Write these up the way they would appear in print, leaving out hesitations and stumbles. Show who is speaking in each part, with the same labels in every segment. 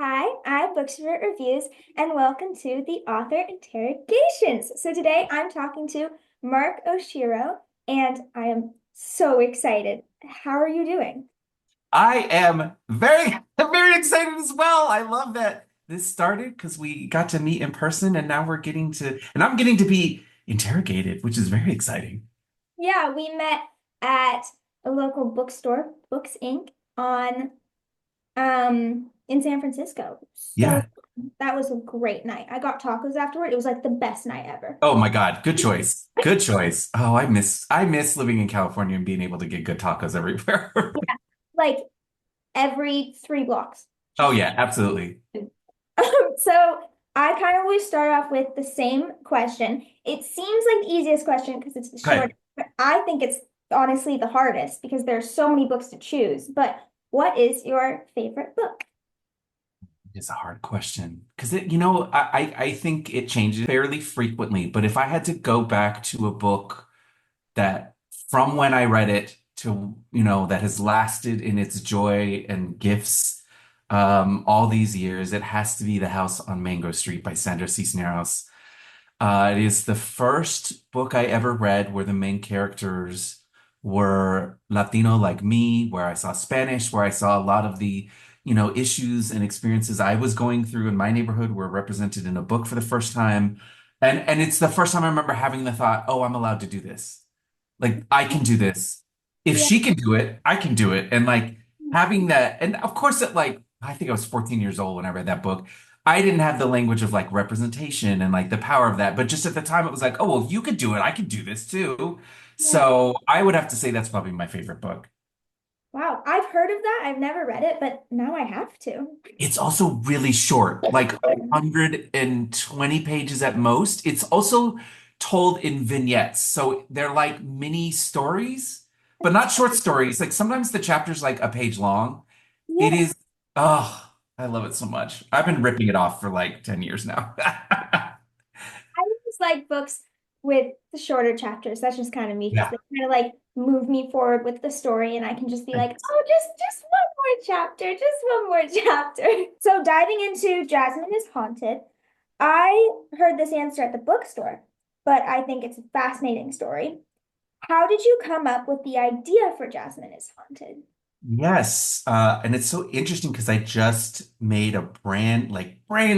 Speaker 1: Hi, I'm Bookstrovert Reviews, and welcome to the Author Interrogations. So today I'm talking to Mark Oshiro, and I am so excited. How are you doing?
Speaker 2: I am very excited as well. I love that this started because we got to meet in person and now and I'm getting to be interrogated, which is very exciting.
Speaker 1: Yeah, we met at a local bookstore, Books Inc., on in San Francisco. So
Speaker 2: Yeah.
Speaker 1: that was a great night. I got tacos afterward. It was like the best night ever.
Speaker 2: Oh my God. Good choice. Good choice. Oh, I miss living in California and being able to get good tacos everywhere.
Speaker 1: Yeah, like every 3 blocks.
Speaker 2: Oh
Speaker 1: Just
Speaker 2: yeah, absolutely.
Speaker 1: So I kind of always start off with the same question. It seems like the easiest question because it's the
Speaker 2: Okay.
Speaker 1: short, but I think it's honestly the hardest because there's so many books to choose. But what is your favorite book?
Speaker 2: It's a hard question because I think it changes fairly frequently. But if I had to go back to a book that from when I read it to, that has lasted in its joy and gifts all these years, it has to be The House on Mango Street by Sandra Cisneros. It is the first book I ever read where the main characters were Latino like me, where I saw Spanish, where I saw a lot of the, issues and experiences I was going through in my neighborhood were represented in a book for the first time. And it's the first time I remember having the thought, oh, I'm allowed to do this. Like I can do this. If
Speaker 1: Yeah.
Speaker 2: she can do it, I can do it. And like having that, and of course at like I think I was 14 years old when I read that book. I didn't have the language of like representation and like the power of that, but just at the time it was like, oh well, if you could do it, I can do this too.
Speaker 1: Yeah.
Speaker 2: So I would have to say that's probably my favorite book.
Speaker 1: Wow, I've heard of that. I've never read it, but now I have to.
Speaker 2: It's also really short, like 120 pages at most. It's also told in vignettes. So they're like mini stories, but not short stories. Like sometimes the chapter's like a page long. It
Speaker 1: Yeah.
Speaker 2: is, oh, I love it so much. I've been ripping it off for like 10 years now.
Speaker 1: I just like books with the shorter chapters. That's just kind of me because
Speaker 2: Yeah.
Speaker 1: they kind of like move me forward with the story, and I can just be like, oh, just one more chapter, just one more chapter. So diving into Jasmine is Haunted, I heard this answer at the bookstore, but I think it's a fascinating story. How did you come up with the idea for Jasmine is Haunted?
Speaker 2: Yes. And it's so interesting because I just made a brand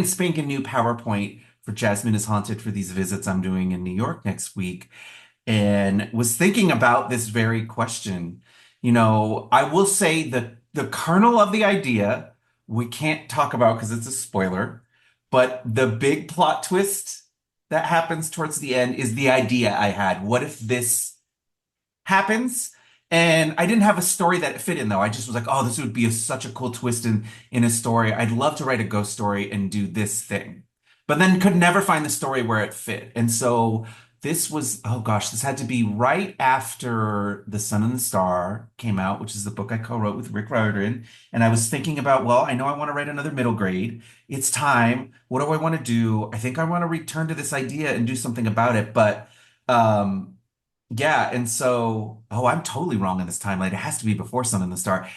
Speaker 2: spanking new PowerPoint for Jasmine is Haunted for these visits I'm doing in New York next week. And was thinking about this very question. I will say that the kernel of the idea we can't talk about because it's a spoiler, but the big plot twist that happens towards the end is the idea I had. What if this happens? And I didn't have a story that fit in though. I just was like, oh, this would be such a cool twist in a story. I'd love to write a ghost story and do this thing. But then could never find the story where it fit. And so this was, oh gosh, this had to be right after The Sun and the Star came out, which is the book I co-wrote with Rick Riordan. And I was thinking about, well, I know I want to write another middle grade. It's time. What do I want to do? I think I want to return to this idea and do something about it. But um yeah, and so, oh, I'm totally wrong in this timeline. It has to be before Sun and the Star.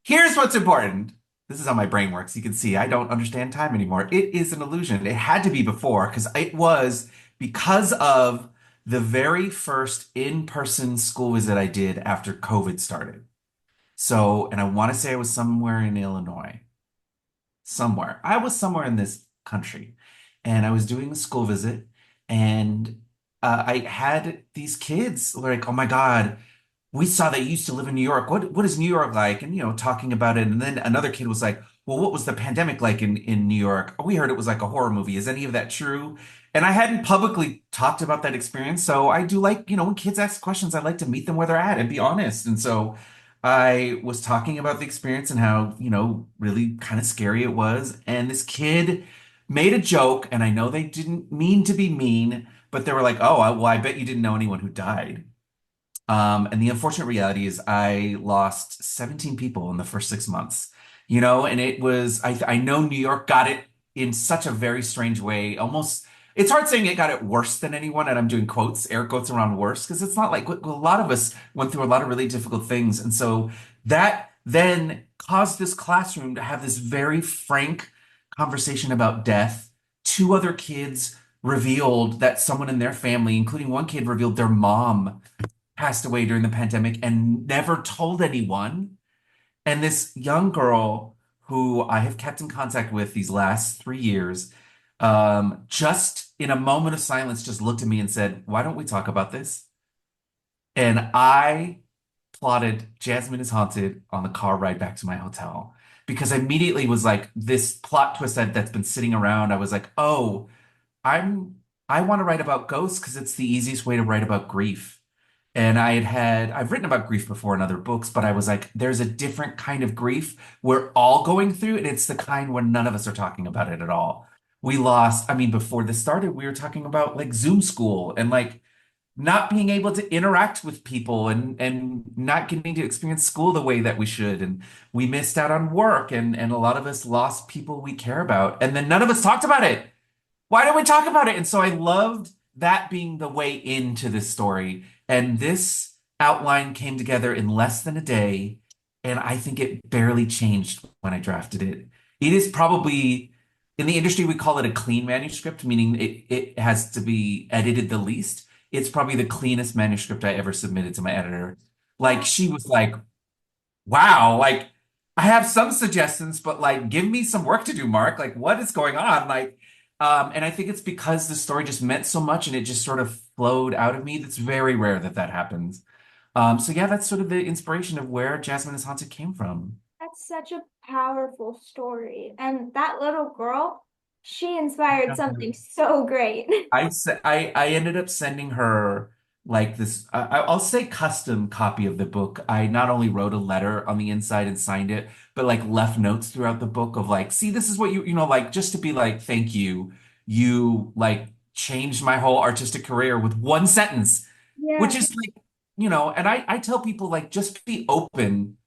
Speaker 2: Here's what's important. This is how my brain works. You can see I don't understand time anymore. It is an illusion. It had to be before because it was because of the very first in-person school visit I did after COVID started. So, and I want to say I was somewhere in Illinois, somewhere. I was somewhere in this country, and I was doing a school visit, and I had these kids like, "Oh my God, we saw that you used to live in New York. What is New York like?" And talking about it. And then another kid was like, "Well, what was the pandemic like in New York? We heard it was like a horror movie. Is any of that true?" And I hadn't publicly talked about that experience, so I do like, when kids ask questions, I like to meet them where they're at and be honest. And so I was talking about the experience and how, really kind of scary it was. And this kid made a joke, and I know they didn't mean to be mean, but they were like, "Oh, well, I bet you didn't know anyone who died." And the unfortunate reality is I lost 17 people in the first 6 months, and it was, I know New York got it in such a very strange way. Almost, it's hard saying it got it worse than anyone. And I'm doing quotes, air quotes around worse, because it's not like a lot of us went through a lot of really difficult things. And so that then caused this classroom to have this very frank, conversation about death. Two other kids revealed that someone in their family, including one kid, revealed their mom passed away during the pandemic and never told anyone. And this young girl who I have kept in contact with these last 3 years, just in a moment of silence, just looked at me and said, "Why don't we talk about this?" And I plotted Jasmine is Haunted on the car ride back to my hotel because I immediately was like, this plot twist that's been sitting around. I was like, oh, I'm I want to write about ghosts because it's the easiest way to write about grief. And I've written about grief before in other books, but I was like, there's a different kind of grief we're all going through, and it's the kind where none of us are talking about it at all. We lost, I mean, before this started, we were talking about like Zoom school and like not being able to interact with people and not getting to experience school the way that we should. And we missed out on work and a lot of us lost people we care about. And then none of us talked about it. Why don't we talk about it? And so I loved that being the way into this story. And this outline came together in less than a day. And I think it barely changed when I drafted it. It is probably, in the industry, we call it a clean manuscript, meaning it has to be edited the least. It's probably the cleanest manuscript I ever submitted to my editor. Like, she was like, wow, like I have some suggestions, but like give me some work to do, Mark. Like what is going on? Like, and I think it's because the story just meant so much and it just sort of flowed out of me. That's very rare that that happens. So yeah, that's sort of the inspiration of where Jasmine is Haunted came from.
Speaker 1: That's such a powerful story. And that little girl, she inspired something so great.
Speaker 2: I ended up sending her like this I'll say custom copy of the book. I not only wrote a letter on the inside and signed it, but like left notes throughout the book of like, see, this is what you know, like just to be like, thank you. You like changed my whole artistic career with one sentence, which
Speaker 1: Yeah.
Speaker 2: is like, you know, and I tell people like just be open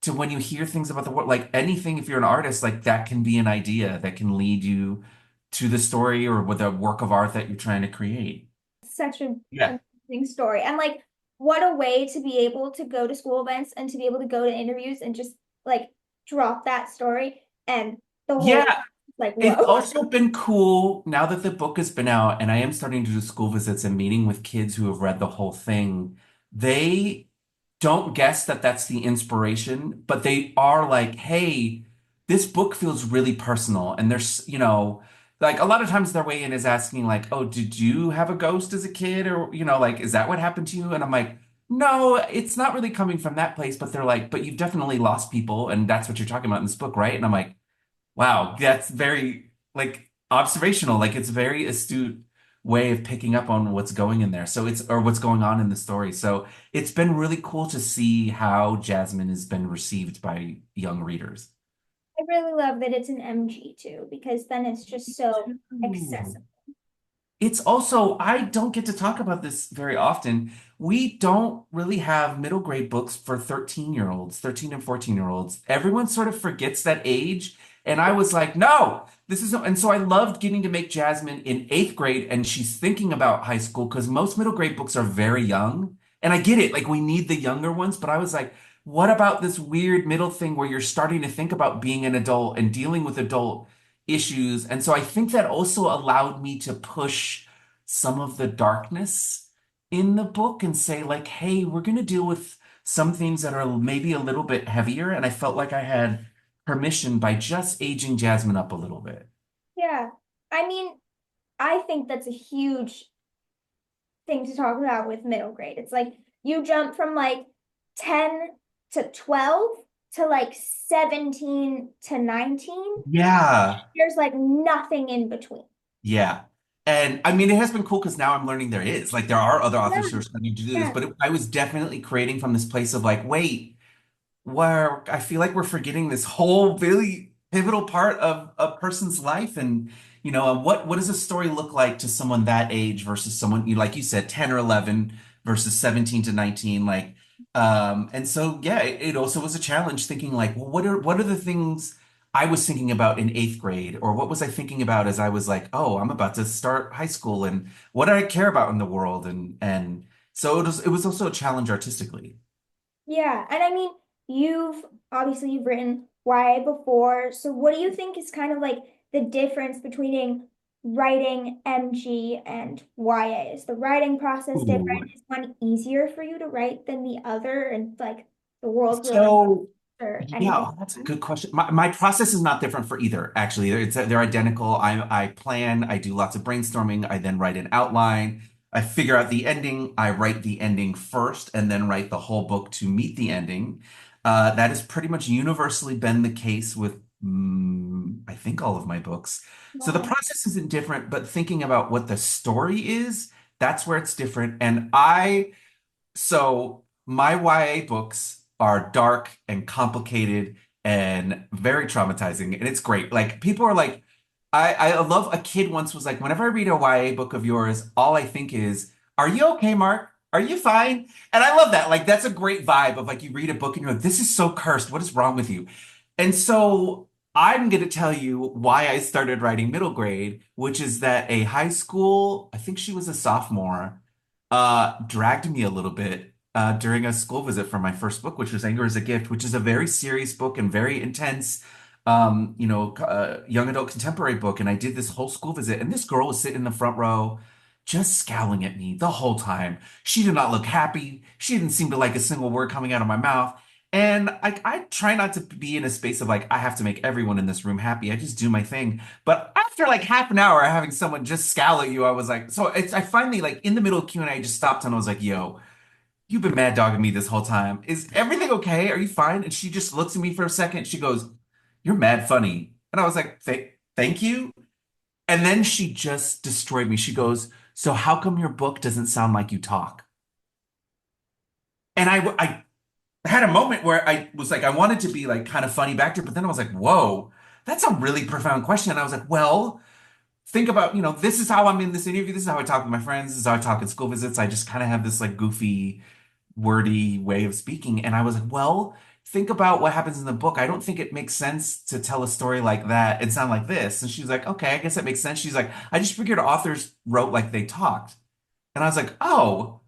Speaker 2: to when you hear things about the world, like anything, if you're an artist, like that can be an idea that can lead you to the story or with a work of art that you're trying to create.
Speaker 1: Such an
Speaker 2: Yeah.
Speaker 1: amazing story. And like, what a way to be able to go to school events and to be able to go to interviews and just like drop that story and the whole
Speaker 2: Yeah.
Speaker 1: like,
Speaker 2: It's
Speaker 1: whoa.
Speaker 2: also been cool now that the book has been out and I am starting to do school visits and meeting with kids who have read the whole thing. They don't guess that that's the inspiration, but they are like, hey, this book feels really personal. And there's, you know, like a lot of times their way in is asking, like, oh, did you have a ghost as a kid? Or, you know, like, is that what happened to you? And I'm like, no, it's not really coming from that place. But they're like, but you've definitely lost people. And that's what you're talking about in this book, right? And I'm like, wow, that's very like observational. Like it's a very astute way of picking up on what's going in there. So it's or what's going on in the story. So it's been really cool to see how Jasmine has been received by young readers.
Speaker 1: I really love that it's an MG too, because then it's just so
Speaker 2: Ooh.
Speaker 1: accessible.
Speaker 2: It's also, I don't get to talk about this very often. We don't really have middle grade books for 13-year-olds, 13 and 14-year-olds. Everyone sort of forgets that age. And I was like, no, this isn't. And so I loved getting to make Jasmine in eighth grade and she's thinking about high school because most middle grade books are very young. And I get it, like we need the younger ones. But I was like, what about this weird middle thing where you're starting to think about being an adult and dealing with adult issues. And so I think that also allowed me to push some of the darkness in the book and say, like, hey, we're going to deal with some things that are maybe a little bit heavier. And I felt like I had permission by just aging Jasmine up a little bit.
Speaker 1: Yeah. I mean, I think that's a huge thing to talk about with middle grade. It's like you jump from like 10 to 12 to like 17 to 19.
Speaker 2: Yeah.
Speaker 1: There's like nothing in between.
Speaker 2: Yeah. And I mean, it has been cool because now I'm learning there is. Like, there are other authors who
Speaker 1: Yeah.
Speaker 2: are starting to do this,
Speaker 1: Yeah.
Speaker 2: but I was definitely creating from this place of like, wait, where I feel like we're forgetting this whole really pivotal part of a person's life. And, you know, what does a story look like to someone that age versus someone, you like you said, 10 or 11 versus 17 to 19. Like, and so, yeah, it also was a challenge thinking like, well, what are the things I was thinking about in eighth grade? Or what was I thinking about as I was like, oh, I'm about to start high school and what do I care about in the world? And so it was also a challenge artistically.
Speaker 1: Yeah. And I mean, you've obviously you've written YA before. So what do you think is kind of like the difference between writing MG and YA? Is the writing process different?
Speaker 2: Ooh.
Speaker 1: Is one easier for you to write than the other? And like the world's really
Speaker 2: So
Speaker 1: or
Speaker 2: yeah,
Speaker 1: anything
Speaker 2: oh, that's a
Speaker 1: like that?
Speaker 2: good question. My process is not different for either, actually. They're identical. I plan, I do lots of brainstorming, I then write an outline, I figure out the ending, I write the ending first, and then write the whole book to meet the ending. That has pretty much universally been the case with I think all of my books. So the
Speaker 1: Wow.
Speaker 2: process isn't different, but thinking about what the story is, that's where it's different. So my YA books are dark and complicated and very traumatizing, and it's great. Like people are like, I love a kid once was like, whenever I read a YA book of yours, all I think is, are you okay, Mark? Are you fine? And I love that. Like that's a great vibe of like you read a book and you're like, this is so cursed. What is wrong with you? And so I'm going to tell you why I started writing middle grade, which is that a high school, I think she was a sophomore, dragged me a little bit during a school visit for my first book, which was Anger is a Gift, which is a very serious book and very intense, young adult contemporary book. And I did this whole school visit, and this girl was sitting in the front row, just scowling at me the whole time. She did not look happy. She didn't seem to like a single word coming out of my mouth. And I try not to be in a space of like, I have to make everyone in this room happy. I just do my thing. But after like half an hour of having someone just scowl at you, I was like, I finally like in the middle of Q&A, I just stopped and I was like, yo, you've been mad dogging me this whole time. Is everything okay? Are you fine? And she just looks at me for a second. She goes, you're mad funny. And I was like, thank you. And then she just destroyed me. She goes, so how come your book doesn't sound like you talk? And I had a moment where I was like, I wanted to be like kind of funny back to her, but then I was like, whoa, that's a really profound question. And I was like, well, think about, this is how I'm in this interview. This is how I talk with my friends. This is how I talk at school visits. I just kind of have this like goofy, wordy way of speaking. And I was like, well, think about what happens in the book. I don't think it makes sense to tell a story like that and sound like this. And she's like, okay, I guess that makes sense. She's like, I just figured authors wrote like they talked. And I was like, oh,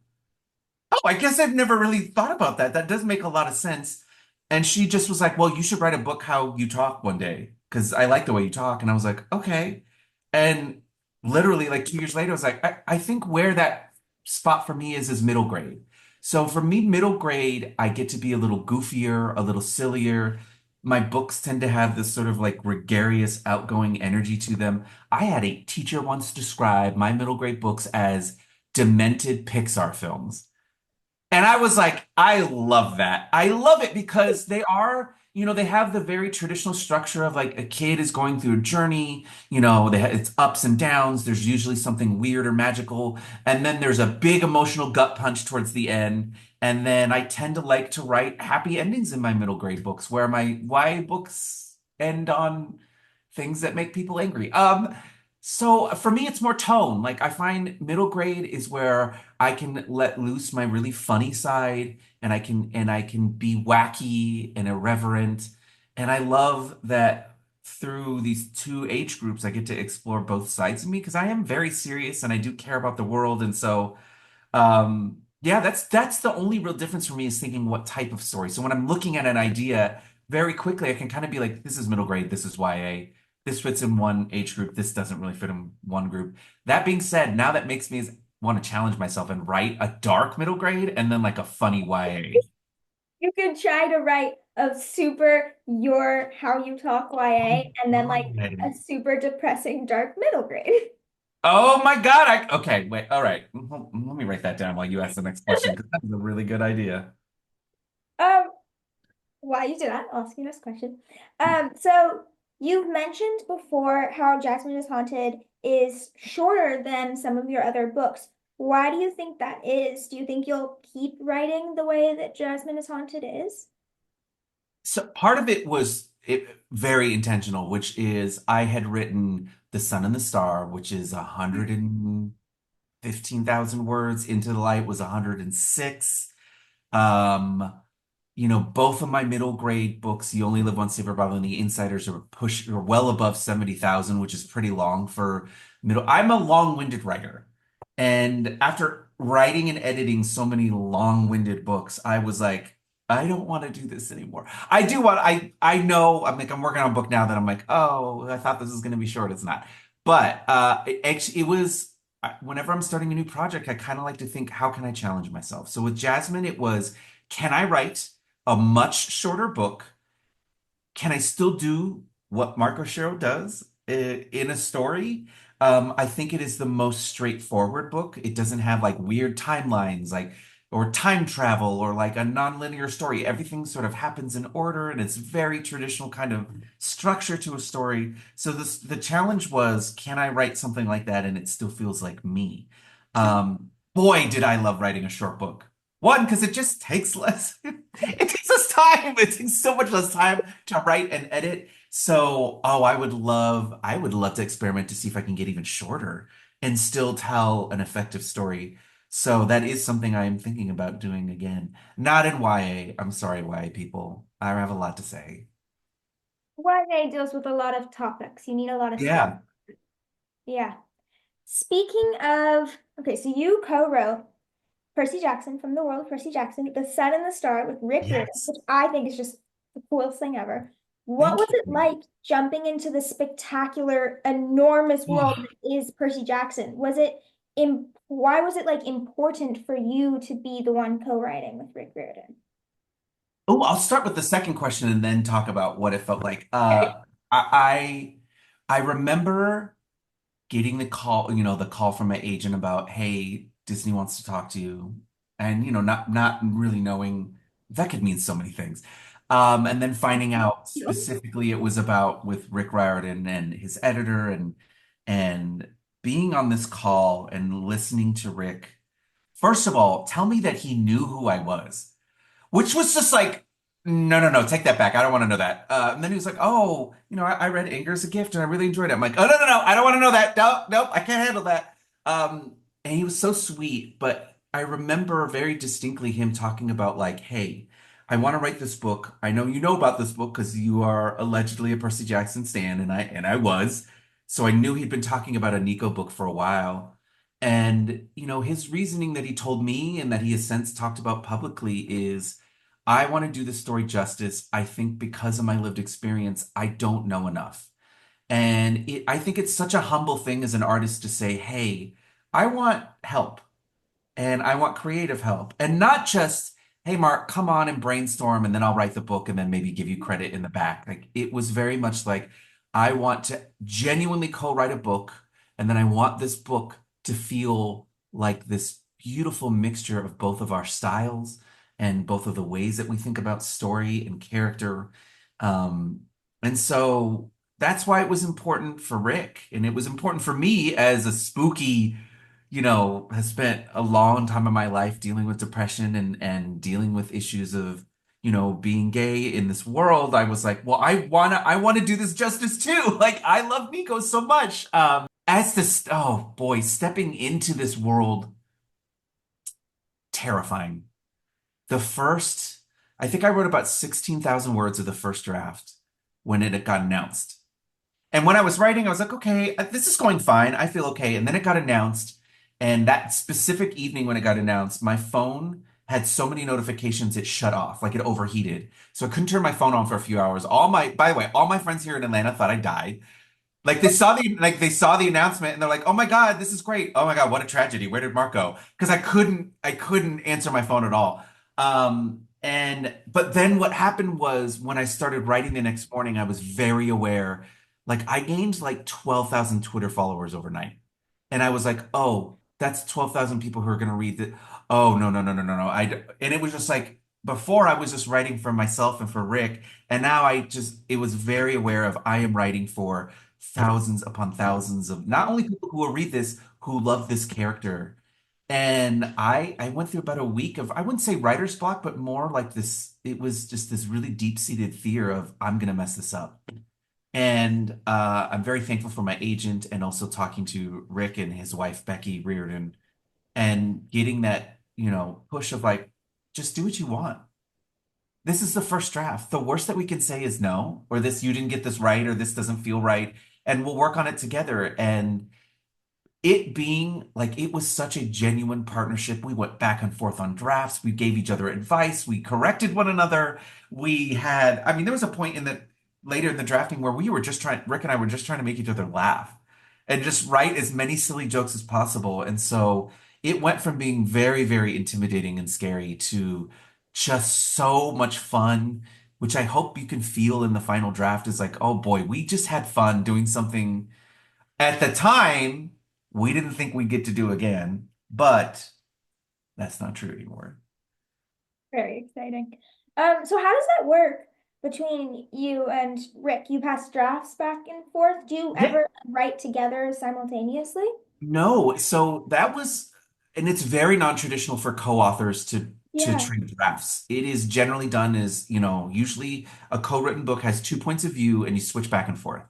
Speaker 2: I guess I've never really thought about that. That does make a lot of sense. And she just was like, well, you should write a book how you talk one day because I like the way you talk. And I was like, okay. And literally, like 2 years later, I was like, I think where that spot for me is middle grade. So for me, middle grade, I get to be a little goofier, a little sillier. My books tend to have this sort of like gregarious, outgoing energy to them. I had a teacher once describe my middle grade books as demented Pixar films. And I was like, I love that. I love it because they are, they have the very traditional structure of like a kid is going through a journey, it's ups and downs. There's usually something weird or magical. And then there's a big emotional gut punch towards the end. And then I tend to like to write happy endings in my middle grade books where my YA books end on things that make people angry. So for me, it's more tone. Like I find middle grade is where I can let loose my really funny side and I can be wacky and irreverent. And I love that through these two age groups, I get to explore both sides of me because I am very serious and I do care about the world. And so yeah, that's the only real difference for me is thinking what type of story. So when I'm looking at an idea, very quickly I can kind of be like, this is middle grade, this is YA, this fits in one age group, this doesn't really fit in one group. That being said, now that makes me want to challenge myself and write a dark middle grade and then like a funny YA.
Speaker 1: You could try to write a super your how you talk YA and then like a super depressing dark middle grade.
Speaker 2: Oh my God. Okay, wait. All right. Let me write that down while you ask the next question because that was a really good idea.
Speaker 1: Um, why you did I ask you this question? So you've mentioned before how Jasmine is Haunted is shorter than some of your other books. Why do you think that is? Do you think you'll keep writing the way that Jasmine is Haunted is?
Speaker 2: So part of it was very intentional, which is I had written The Sun and the Star, which is 115,000 words. Into the Light was 106. Um, both of my middle grade books, You Only Live Once, Save Your Bible, and The Insiders are well above 70,000, which is pretty long for middle. I'm a long-winded writer. And after writing and editing so many long-winded books, I was like, I don't want to do this anymore. I do want, I know, I'm working on a book now that I'm like, oh, I thought this was going to be short. It's not. But it was, whenever I'm starting a new project, I kind of like to think, how can I challenge myself? So with Jasmine, it was, can I write a much shorter book? Can I still do what Mark Oshiro does in a story? I think it is the most straightforward book. It doesn't have like weird timelines, like or time travel or like a nonlinear story. Everything sort of happens in order, and it's very traditional kind of structure to a story. So the challenge was, can I write something like that and it still feels like me? Boy, did I love writing a short book. One, because it just takes less. It takes less time. It takes so much less time to write and edit. So, oh, I would love to experiment to see if I can get even shorter and still tell an effective story. So that is something I am thinking about doing again. Not in YA. I'm sorry, YA people. I have a lot to say.
Speaker 1: YA deals with a lot of topics. You need a lot of space.
Speaker 2: Yeah.
Speaker 1: Yeah. Speaking of, okay, so you co-wrote Percy Jackson from the world of Percy Jackson, The Sun and the Star with Rick Riordan,
Speaker 2: Yes.
Speaker 1: which I think is just the coolest thing ever. What
Speaker 2: Thank
Speaker 1: was it
Speaker 2: you.
Speaker 1: like jumping into the spectacular, enormous world that is Percy Jackson? Why was it like important for you to be the one co-writing with Rick Riordan?
Speaker 2: Oh, I'll start with the second question and then talk about what it felt like. I I remember getting the call, the call from my agent about, hey, Disney wants to talk to you. And, not really knowing that could mean so many things. And then finding out specifically it was about with Rick Riordan and his editor and being on this call and listening to Rick. First of all, tell me that he knew who I was, which was just like, no, no, no, take that back. I don't want to know that. And then he was like, oh, I read Anger as a Gift and I really enjoyed it. I'm like, oh, no, no, no, I don't want to know that. Nope, nope, I can't handle that. And he was so sweet, but I remember very distinctly him talking about like, hey, I want to write this book. I know you know about this book because you are allegedly a Percy Jackson stan, and I was. So I knew he'd been talking about a Nico book for a while. And, his reasoning that he told me and that he has since talked about publicly is I want to do the story justice. I think because of my lived experience, I don't know enough. And I think it's such a humble thing as an artist to say, hey, I want help and I want creative help. And not just, hey, Mark, come on and brainstorm and then I'll write the book and then maybe give you credit in the back. Like it was very much like, I want to genuinely co-write a book and then I want this book to feel like this beautiful mixture of both of our styles and both of the ways that we think about story and character. Um, and so that's why it was important for Rick. And it was important for me as a spooky has spent a long time of my life dealing with depression and dealing with issues of, being gay in this world. I was like, well, I wanna do this justice too. Like I love Nico so much. As this, oh boy, stepping into this world, terrifying. The first, I think I wrote about 16,000 words of the first draft when it had got announced. And when I was writing, I was like, okay, this is going fine. I feel okay. And then it got announced. And that specific evening when it got announced, my phone had so many notifications it shut off, like it overheated. So I couldn't turn my phone on for a few hours. By the way, all my friends here in Atlanta thought I died. Like they saw the announcement and they're like, "Oh my God, this is great. Oh my God, what a tragedy. Where did Mark go?" Because I couldn't answer my phone at all. And but then what happened was when I started writing the next morning, I was very aware. Like I gained like 12,000 Twitter followers overnight. And I was like, "Oh, that's 12,000 people who are going to read that. Oh, no, no, no, no, no, no." And it was just like before I was just writing for myself and for Rick, and now it was very aware of I am writing for thousands upon thousands of not only people who will read this, who love this character. And I went through about a week of, I wouldn't say writer's block, but more like this, it was just this really deep-seated fear of I'm gonna mess this up. And I'm very thankful for my agent and also talking to Rick and his wife, Becky Riordan, and getting that, push of like, just do what you want. This is the first draft. The worst that we can say is no, or this, you didn't get this right, or this doesn't feel right, and we'll work on it together. And it being like it was such a genuine partnership. We went back and forth on drafts. We gave each other advice. We corrected one another. We had, I mean, there was a point in the later in the drafting where we were just trying, Rick and I were just trying to make each other laugh and just write as many silly jokes as possible. And so it went from being very, very intimidating and scary to just so much fun, which I hope you can feel in the final draft is like, oh boy, we just had fun doing something at the time, we didn't think we'd get to do again, but that's not true anymore.
Speaker 1: Very exciting. So how does that work between you and Rick? You pass drafts back and forth. Do you
Speaker 2: Yeah.
Speaker 1: ever write together simultaneously?
Speaker 2: No, so that was, and it's very non-traditional for co-authors to
Speaker 1: Yeah.
Speaker 2: trade drafts. It is generally done as, usually a co-written book has two points of view and you switch back and forth.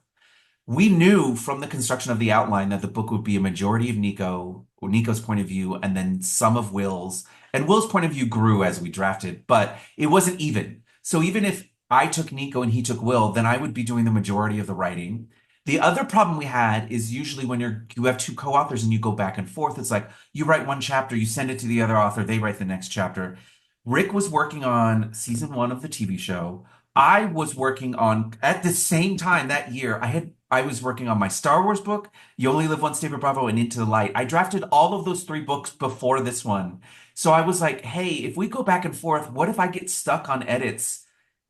Speaker 2: We knew from the construction of the outline that the book would be a majority of Nico, or Nico's point of view, and then some of Will's. And Will's point of view grew as we drafted, but it wasn't even. So even if I took Nico and he took Will, then I would be doing the majority of the writing. The other problem we had is usually when you have two co-authors and you go back and forth, it's like you write one chapter, you send it to the other author, they write the next chapter. Rick was working on season one of the TV show. I was working on at the same time that year. I was working on my Star Wars book, You Only Live Once, David Bravo, and Into the Light. I drafted all of those three books before this one. So I was like, hey, if we go back and forth, what if I get stuck on edits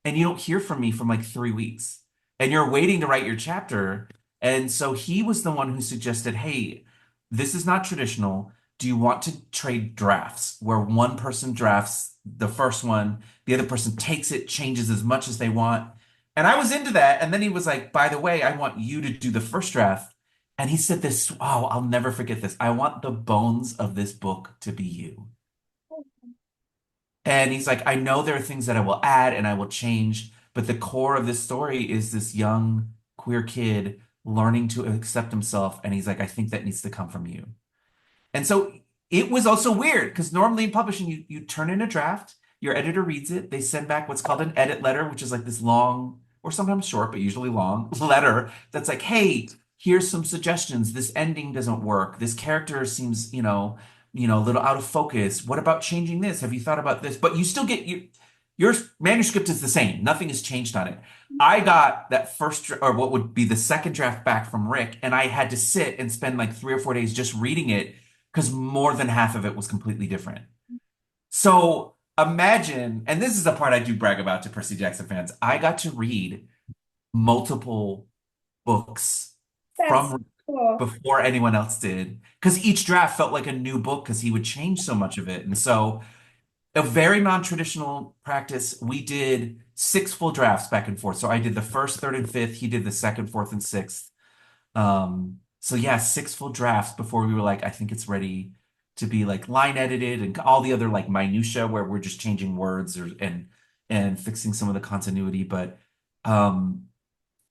Speaker 2: and you don't hear from me from like 3 weeks and you're waiting to write your chapter? And so he was the one who suggested, hey, this is not traditional. Do you want to trade drafts where one person drafts the first one, the other person takes it, changes as much as they want? And I was into that. And then he was like, by the way, I want you to do the first draft. And he said this, oh, I'll never forget this. I want the bones of this book to be you. And he's like, I know there are things that I will add and I will change, but the core of this story is this young queer kid learning to accept himself. And he's like, I think that needs to come from you. And so it was also weird because normally in publishing, you turn in a draft, your editor reads it, they send back what's called an edit letter, which is like this long or sometimes short, but usually long letter that's like, hey, here's some suggestions. This ending doesn't work. This character seems, a little out of focus. What about changing this? Have you thought about this? But you still get your manuscript is the same. Nothing has changed on it. I got that or what would be the second draft back from Rick, and I had to sit and spend like 3 or 4 days just reading it because more than half of it was completely different. So imagine, and this is the part I do brag about to Percy Jackson fans, I got to read multiple books
Speaker 1: That's
Speaker 2: from
Speaker 1: cool.
Speaker 2: before anyone else did because each draft felt like a new book because he would change so much of it. And so, a very non-traditional practice, we did six full drafts back and forth. So I did the first, third, and fifth. He did the second, fourth, and sixth. So yeah, six full drafts before we were like, I think it's ready to be like line edited and all the other like minutia where we're just changing words and fixing some of the continuity. But um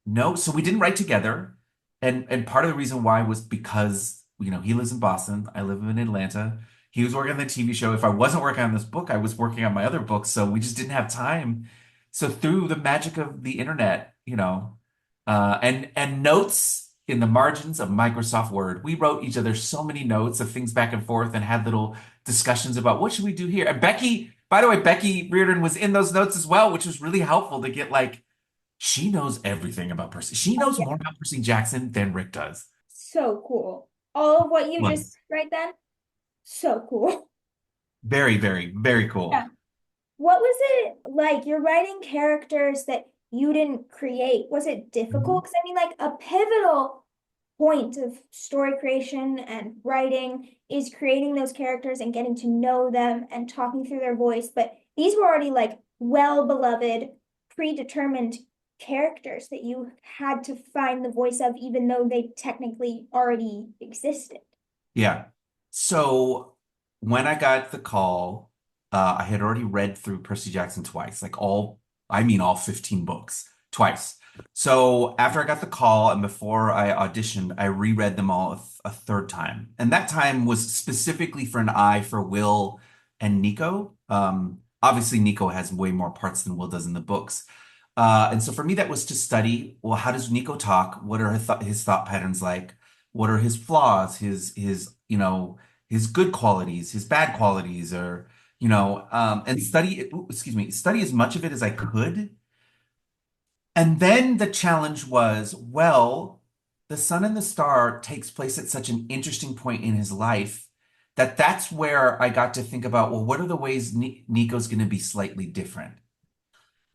Speaker 2: no, so we didn't write together. And part of the reason why was because, he lives in Boston, I live in Atlanta. He was working on the TV show. If I wasn't working on this book, I was working on my other book, so we just didn't have time. So through the magic of the internet, and notes in the margins of Microsoft Word, we wrote each other so many notes of things back and forth and had little discussions about what should we do here. And Becky, by the way, Becky Riordan was in those notes as well, which was really helpful to get like she knows everything about Percy. She
Speaker 1: Oh,
Speaker 2: knows
Speaker 1: yeah.
Speaker 2: more about Percy Jackson than Rick does.
Speaker 1: So cool. All of what you
Speaker 2: Like,
Speaker 1: just said right then, so cool.
Speaker 2: very, very, very cool.
Speaker 1: Yeah. What was it like? You're writing characters that you didn't create. Was it
Speaker 2: Mhm.
Speaker 1: difficult? Because I mean, like a pivotal point of story creation and writing is creating those characters and getting to know them and talking through their voice. But these were already like well-beloved, predetermined characters that you had to find the voice of, even though they technically already existed.
Speaker 2: Yeah. So when I got the call, I had already read through Percy Jackson twice, like I mean all 15 books twice. So after I got the call and before I auditioned, I reread them all a third time. And that time was specifically for an eye for Will and Nico. Obviously, Nico has way more parts than Will does in the books. And so for me, that was to study, well, how does Nico talk? What are his thought patterns like? what are his flaws, his good qualities, his bad qualities, or and study as much of it as I could. And then the challenge was, well, the sun and the star takes place at such an interesting point in his life that that's where I got to think about, well, what are the ways Nico's going to be slightly different?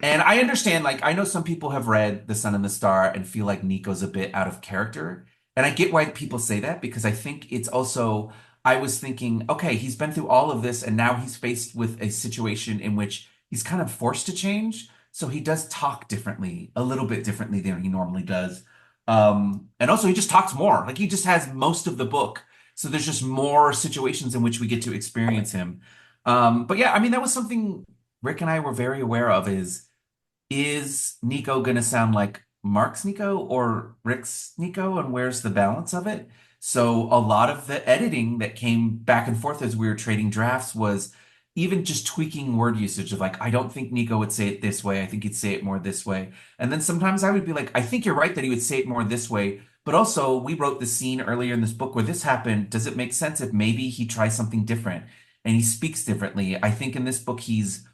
Speaker 2: And I understand, like, I know some people have read The Sun and the Star and feel like Nico's a bit out of character. And I get why people say that because I think it's also, I was thinking, okay, he's been through all of this and now he's faced with a situation in which he's kind of forced to change. So he does talk differently, a little bit differently than he normally does. And also he just talks more. Like he just has most of the book. So there's just more situations in which we get to experience him. But yeah, I mean, that was something Rick and I were very aware of is Nico going to sound like Mark's Nico or Rick's Nico, and where's the balance of it? So a lot of the editing that came back and forth as we were trading drafts was even just tweaking word usage of like, I don't think Nico would say it this way. I think he'd say it more this way. And then sometimes I would be like, I think you're right that he would say it more this way. But also, we wrote the scene earlier in this book where this happened. Does it make sense if maybe he tries something different and he speaks differently? I think in this book, he's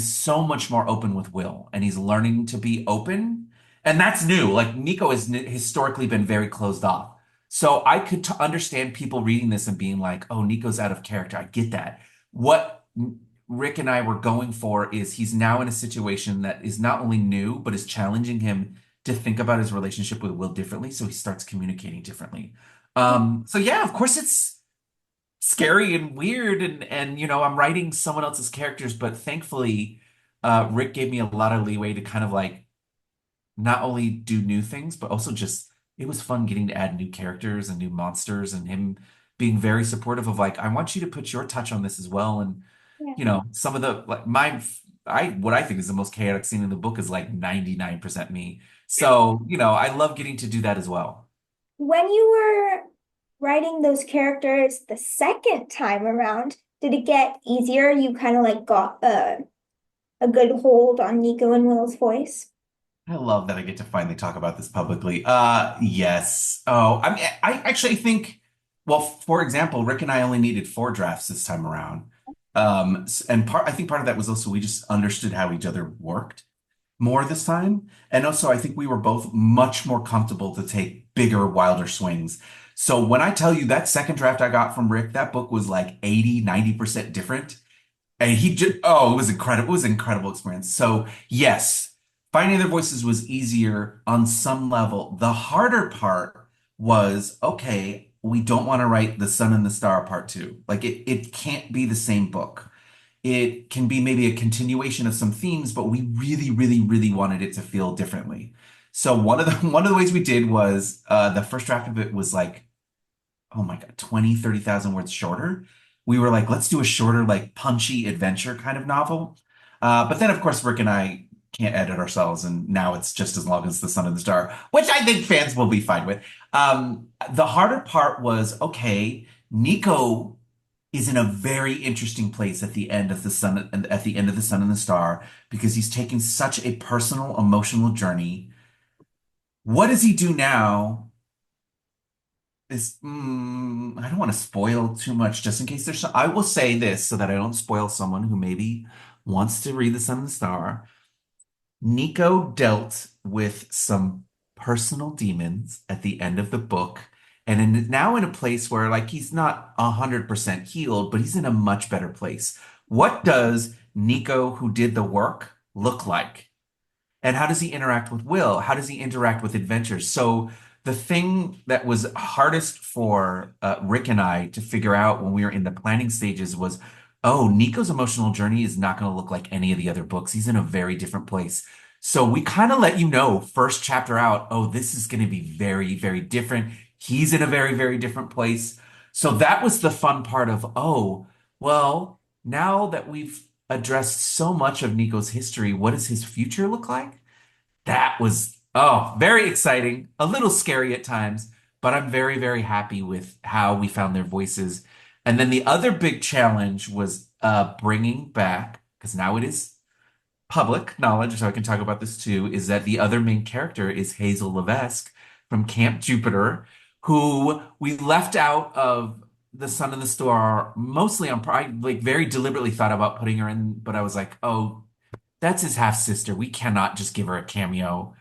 Speaker 2: so much more open with Will and he's learning to be open. And that's new. Like Nico has historically been very closed off. So I could understand people reading this and being like, oh, Nico's out of character. I get that. What Rick and I were going for is he's now in a situation that is not only new, but is challenging him to think about his relationship with Will differently. So he starts communicating differently. So yeah, of course it's scary and weird and I'm writing someone else's characters, but thankfully Rick gave me a lot of leeway to kind of like not only do new things but also just it was fun getting to add new characters and new monsters and him being very supportive of like I want you to put your touch on this as well. And
Speaker 1: Yeah.
Speaker 2: some of the like my I what I think is the most chaotic scene in the book is like 99% me. So I love getting to do that as well.
Speaker 1: When you were writing those characters the second time around, did it get easier? You kind of like got a good hold on Nico and Will's voice.
Speaker 2: I love that I get to finally talk about this publicly. Yes. Oh, I mean, I actually think, well, for example, Rick and I only needed 4 drafts this time around. And I think part of that was also we just understood how each other worked more this time. And also, I think we were both much more comfortable to take bigger, wilder swings. So when I tell you that second draft I got from Rick, that book was like 80, 90% different. And he just, oh, it was incredible. It was an incredible experience. So, yes, finding their voices was easier on some level. The harder part was, okay, we don't want to write The Sun and the Star Part Two. Like, it can't be the same book. It can be maybe a continuation of some themes, but we really, really, really wanted it to feel differently. So one of the ways we did was the first draft of it was like oh my God, 20, 30,000 words shorter. We were like, let's do a shorter, like punchy adventure kind of novel. But then, of course, Rick and I can't edit ourselves, and now it's just as long as The Sun and the Star, which I think fans will be fine with. The harder part was, okay, Nico is in a very interesting place at the end of The Sun and the Star, because he's taken such a personal, emotional journey. What does he do now I don't want to spoil too much just in case I will say this so that I don't spoil someone who maybe wants to read The Sun and the Star. Nico dealt with some personal demons at the end of the book and now in a place where like he's not 100% healed, but he's in a much better place. What does Nico, who did the work, look like? And how does he interact with Will? How does he interact with adventures? So the thing that was hardest for Rick and I to figure out when we were in the planning stages was, oh, Nico's emotional journey is not going to look like any of the other books. He's in a very different place. So we kind of let you know first chapter out, oh, this is going to be very, very different. He's in a very, very different place. So that was the fun part of, oh, well, now that we've addressed so much of Nico's history, what does his future look like? That was, oh, very exciting, a little scary at times, but I'm very, very happy with how we found their voices. And then the other big challenge was bringing back, because now it is public knowledge, so I can talk about this too, is that the other main character is Hazel Levesque from Camp Jupiter, who we left out of The Sun in the Store mostly on, I like very deliberately thought about putting her in, but I was like, oh, that's his half sister. We cannot just give her a cameo.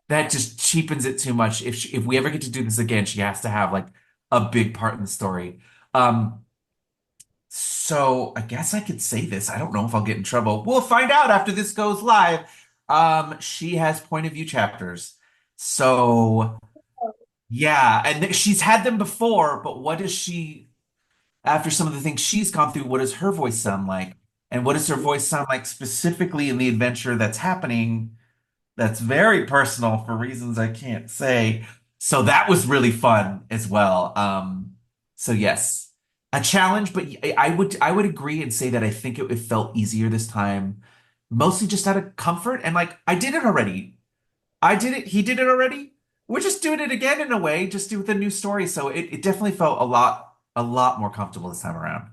Speaker 2: That just cheapens it too much. If we ever get to do this again, she has to have like a big part in the story. Um, so I guess I could say this. I don't know if I'll get in trouble. We'll find out after this goes live. She has point of view chapters. So yeah, and she's had them before, but what does she, after some of the things she's gone through, what does her voice sound like? And what does her voice sound like specifically in the adventure that's happening? That's very personal for reasons I can't say. So that was really fun as well. So yes, a challenge, but I would agree and say that I think it felt easier this time, mostly just out of comfort and like I did it already. I did it. He did it already. We're just doing it again in a way, just with a new story. So it definitely felt a lot more comfortable this time around.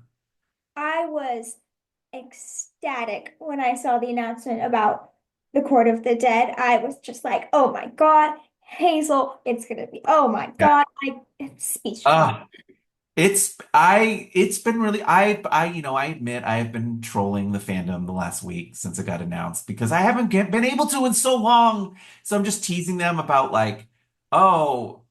Speaker 1: I was ecstatic when I saw the announcement about the Court of the Dead. I was just like, oh my God, Hazel, it's gonna be, oh my
Speaker 2: Yeah.
Speaker 1: God, it's speechless.
Speaker 2: Uh, it's been really I admit I have been trolling the fandom the last week since it got announced because I haven't been able to in so long. So I'm just teasing them about like, oh,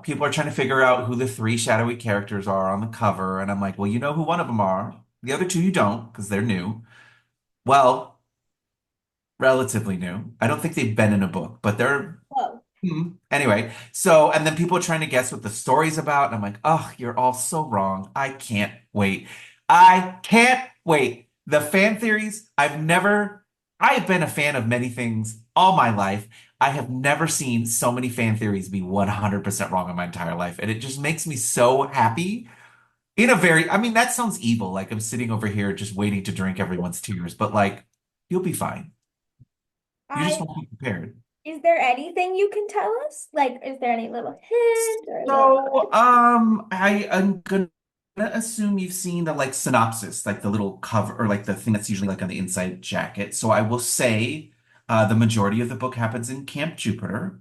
Speaker 2: people are trying to figure out who the three shadowy characters are on the cover, and I'm like, well, you know who one of them are. The other two you don't because they're new. Well, relatively new. I don't think they've been in a book, but they're
Speaker 1: Whoa.
Speaker 2: Anyway, so and then people are trying to guess what the story's about, and I'm like, oh, you're all so wrong. I can't wait. I can't wait. The fan theories, I have been a fan of many things all my life. I have never seen so many fan theories be 100% wrong in my entire life. And it just makes me so happy I mean, that sounds evil. Like I'm sitting over here just waiting to drink everyone's tears, but like, you'll be fine. You just
Speaker 1: I,
Speaker 2: won't be prepared.
Speaker 1: is there anything you can tell us? Like, is there any little hint or a little?
Speaker 2: So, I'm gonna assume you've seen the like synopsis, like the little cover or like the thing that's usually like on the inside jacket. So I will say, the majority of the book happens in Camp Jupiter.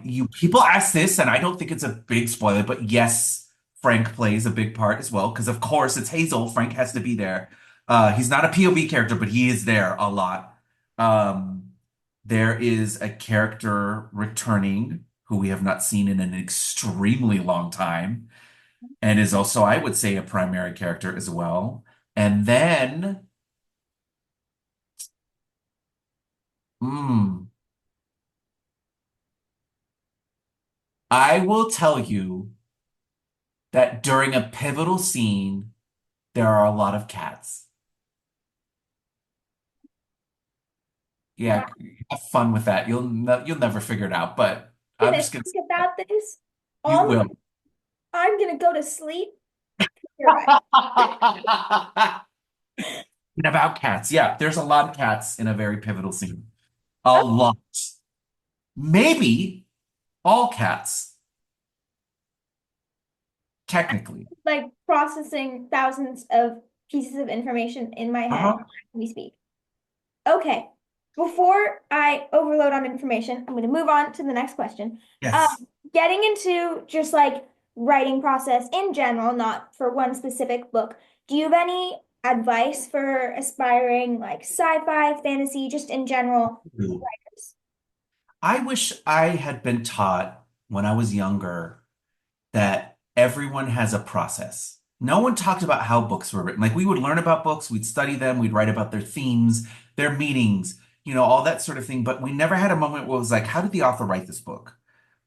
Speaker 2: You people ask this, and I don't think it's a big spoiler, but yes, Frank plays a big part as well, because of course it's Hazel. Frank has to be there. He's not a POV character, but he is there a lot. Um, there is a character returning who we have not seen in an extremely long time, and is also, I would say, a primary character as well. And then, mm, I will tell you that during a pivotal scene, there are a lot of cats.
Speaker 1: Now,
Speaker 2: Yeah, have fun with that. You'll never figure it out, but
Speaker 1: I'm
Speaker 2: I'm
Speaker 1: gonna
Speaker 2: just gonna
Speaker 1: think
Speaker 2: say
Speaker 1: about this
Speaker 2: you
Speaker 1: all
Speaker 2: will.
Speaker 1: night. I'm gonna go to sleep. You're right.
Speaker 2: And about cats, yeah, there's a lot of cats in a very pivotal scene. A lot. Maybe all cats, technically.
Speaker 1: Like processing thousands of pieces of information in my head
Speaker 2: Uh-huh.
Speaker 1: as we speak. Okay. Before I overload on information, I'm going to move on to the next question. Um,
Speaker 2: Yes.
Speaker 1: Getting into just like writing process in general, not for one specific book, do you have any advice for aspiring like sci-fi, fantasy, just in general writers?
Speaker 2: I wish I had been taught when I was younger that everyone has a process. No one talked about how books were written. Like we would learn about books, we'd study them, we'd write about their themes, their meanings, all that sort of thing. But we never had a moment where it was like, how did the author write this book?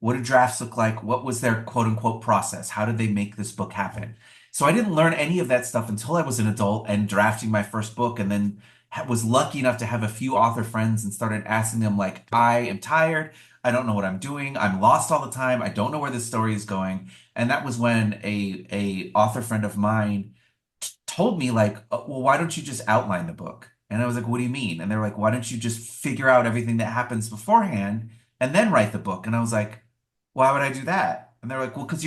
Speaker 2: What did drafts look like? What was their quote unquote process? How did they make this book happen? So I didn't learn any of that stuff until I was an adult and drafting my first book, and then was lucky enough to have a few author friends and started asking them like, I am tired. I don't know what I'm doing. I'm lost all the time. I don't know where this story is going. And that was when a author friend of mine told me like, well, why don't you just outline the book? And I was like, what do you mean? And they're like, why don't you just figure out everything that happens beforehand and then write the book? And I was like, why would I do that? And they're like, well, because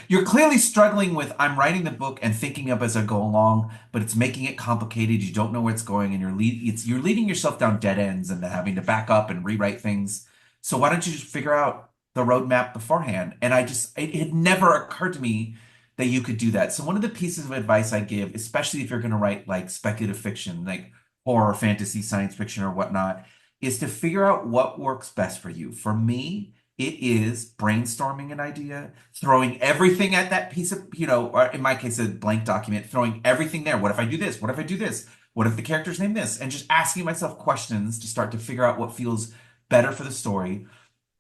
Speaker 2: you're clearly struggling with I'm writing the book and thinking up as I go along, but it's making it complicated. You don't know where it's going, and you're leading yourself down dead ends and having to back up and rewrite things. So why don't you just figure out the roadmap beforehand. And it had never occurred to me that you could do that. So one of the pieces of advice I give, especially if you're going to write like speculative fiction, like horror, fantasy, science fiction, or whatnot, is to figure out what works best for you. For me, it is brainstorming an idea, throwing everything at that piece of, or in my case, a blank document, throwing everything there. What if I do this? What if I do this? What if the character's name this? And just asking myself questions to start to figure out what feels better for the story.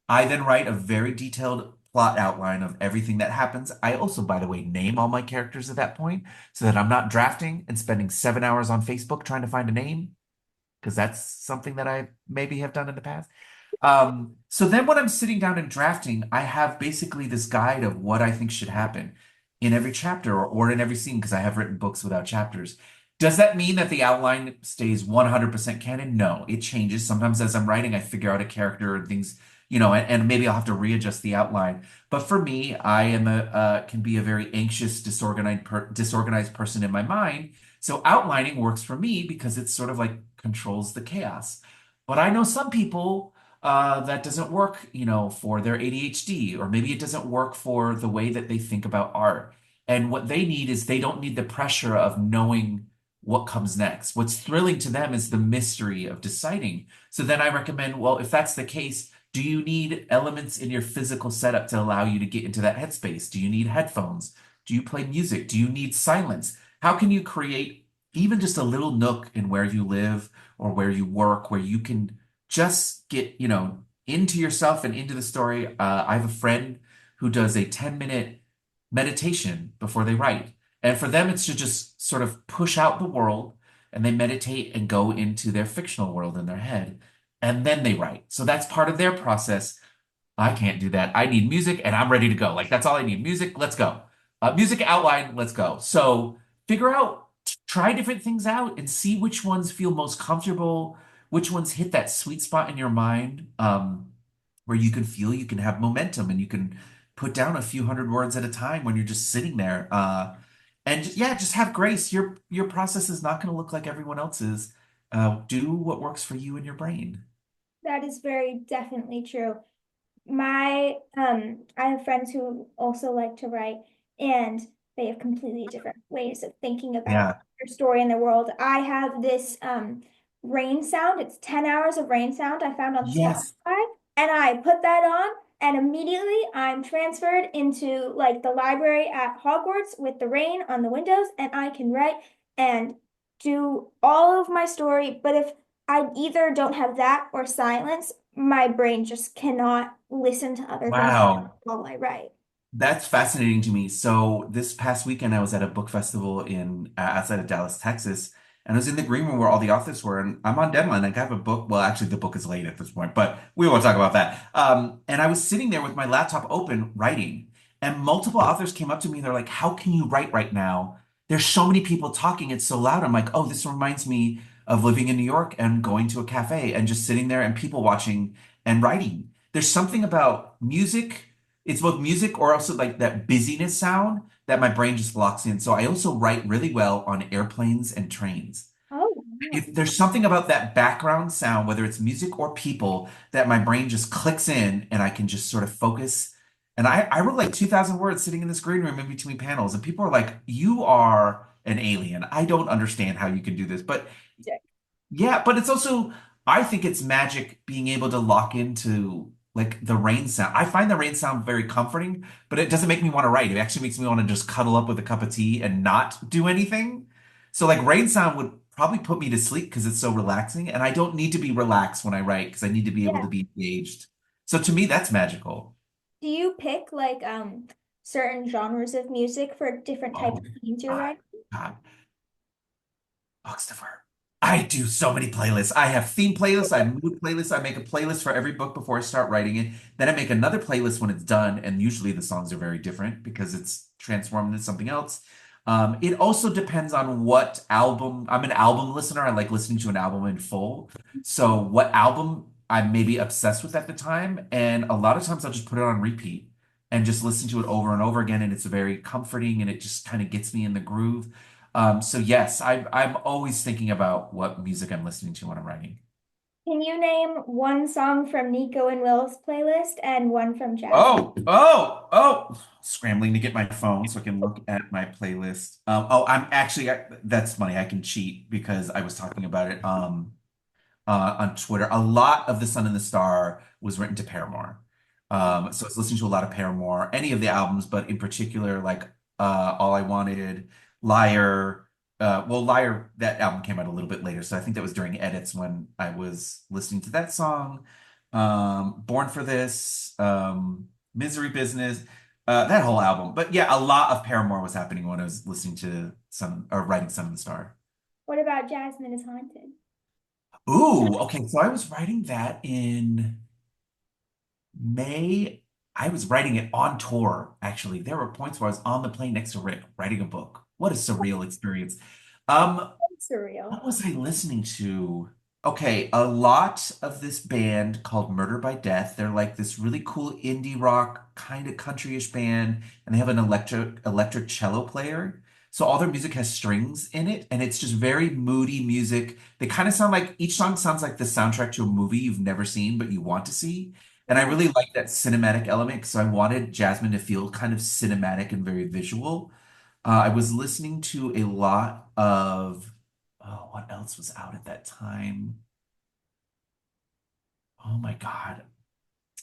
Speaker 2: I then write a very detailed plot outline of everything that happens. I also, by the way, name all my characters at that point so that I'm not drafting and spending 7 hours on Facebook trying to find a name, because that's something that I maybe have done in the past. So then when I'm sitting down and drafting, I have basically this guide of what I think should happen in every chapter or in every scene, because I have written books without chapters. Does that mean that the outline stays 100% canon? No, it changes. Sometimes as I'm writing, I figure out a character and things, and maybe I'll have to readjust the outline. But for me, I am can be a very anxious, disorganized person in my mind. So outlining works for me because it's sort of like controls the chaos. But I know some people that doesn't work, for their ADHD, or maybe it doesn't work for the way that they think about art. And what they need is they don't need the pressure of knowing what comes next. What's thrilling to them is the mystery of deciding. So then I recommend, well, if that's the case, do you need elements in your physical setup to allow you to get into that headspace? Do you need headphones? Do you play music? Do you need silence? How can you create even just a little nook in where you live or where you work where you can just get, into yourself and into the story? I have a friend who does a 10-minute meditation before they write. And for them, it's to just sort of push out the world and they meditate and go into their fictional world in their head. And then they write. So that's part of their process. I can't do that. I need music and I'm ready to go. Like, that's all I need. Music, let's go. Music outline, let's go. So figure out, try different things out and see which ones feel most comfortable, which ones hit that sweet spot in your mind, where you can feel you can have momentum and you can put down a few hundred words at a time when you're just sitting there. And yeah, just have grace. Your process is not going to look like everyone else's. Do what works for you and your brain.
Speaker 1: That is very definitely true. I have friends who also like to write, and they have completely different ways of thinking about
Speaker 2: Yeah.
Speaker 1: their story in the world. I have this rain sound. It's 10 hours of rain sound I found on
Speaker 2: Yes.
Speaker 1: Spotify, and I put that on, and immediately I'm transferred into like the library at Hogwarts with the rain on the windows, and I can write and do all of my story. But if I either don't have that or silence, my brain just cannot listen to other things
Speaker 2: Wow.
Speaker 1: while I write.
Speaker 2: That's fascinating to me. So this past weekend, I was at a book festival in outside of Dallas, Texas, and I was in the green room where all the authors were, and I'm on deadline. Like, I have a book. Well, actually, the book is late at this point, but we won't talk about that. And I was sitting there with my laptop open, writing, and multiple authors came up to me. They're like, "How can you write right now? There's so many people talking. It's so loud." I'm like, "Oh, this reminds me of living in New York and going to a cafe and just sitting there and people watching and writing." There's something about music. It's both music or also like that busyness sound that my brain just locks in. So I also write really well on airplanes and trains.
Speaker 1: Oh, wow.
Speaker 2: If there's something about that background sound, whether it's music or people, that my brain just clicks in and I can just sort of focus. And I wrote like 2,000 words sitting in this green room in between panels, and people are like, "You are an alien. I don't understand how you can do this." But yeah, but it's also, I think it's magic being able to lock into like the rain sound. I find the rain sound very comforting, but it doesn't make me want to write. It actually makes me want to just cuddle up with a cup of tea and not do anything. So like rain sound would probably put me to sleep because it's so relaxing, and I don't need to be relaxed when I write because I need to be able
Speaker 1: Yeah.
Speaker 2: to be engaged. So to me, that's magical.
Speaker 1: Do you pick like certain genres of music for different types
Speaker 2: Oh
Speaker 1: of themes you're
Speaker 2: my
Speaker 1: writing?
Speaker 2: God. Bookstrovert. I do so many playlists. I have theme playlists, I have mood playlists. I make a playlist for every book before I start writing it. Then I make another playlist when it's done, and usually the songs are very different because it's transformed into something else. It also depends on what album. I'm an album listener. I like listening to an album in full. So what album I'm maybe obsessed with at the time, and a lot of times I'll just put it on repeat and just listen to it over and over again, and it's very comforting and it just kind of gets me in the groove. So yes, I'm always thinking about what music I'm listening to when I'm writing.
Speaker 1: Can you name one song from Nico and Will's playlist and one from Jasmine?
Speaker 2: Oh, scrambling to get my phone so I can look at my playlist. I'm actually, that's funny. I can cheat because I was talking about it on Twitter. A lot of The Sun and the Star was written to Paramore. So I was listening to a lot of Paramore, any of the albums, but in particular, like All I Wanted, Liar. Well, Liar, that album came out a little bit later, so I think that was during edits when I was listening to that song. Born for This, Misery Business, that whole album. But yeah, a lot of Paramore was happening when I was listening to some or writing Sun and the Star.
Speaker 1: What about Jasmine is Haunted?
Speaker 2: Ooh, okay. So I was writing that in May. I was writing it on tour, actually. There were points where I was on the plane next to Rick writing a book. What a surreal experience. Um,
Speaker 1: Surreal.
Speaker 2: what was I listening to? Okay, a lot of this band called Murder by Death. They're like this really cool indie rock kind of countryish band, and they have an electric cello player. So all their music has strings in it, and it's just very moody music. They kind of sound like each song sounds like the soundtrack to a movie you've never seen but you want to see. And I
Speaker 1: Yeah.
Speaker 2: really like that cinematic element, so I wanted Jasmine to feel kind of cinematic and very visual. I was listening to a lot of, oh, what else was out at that time? Oh my God.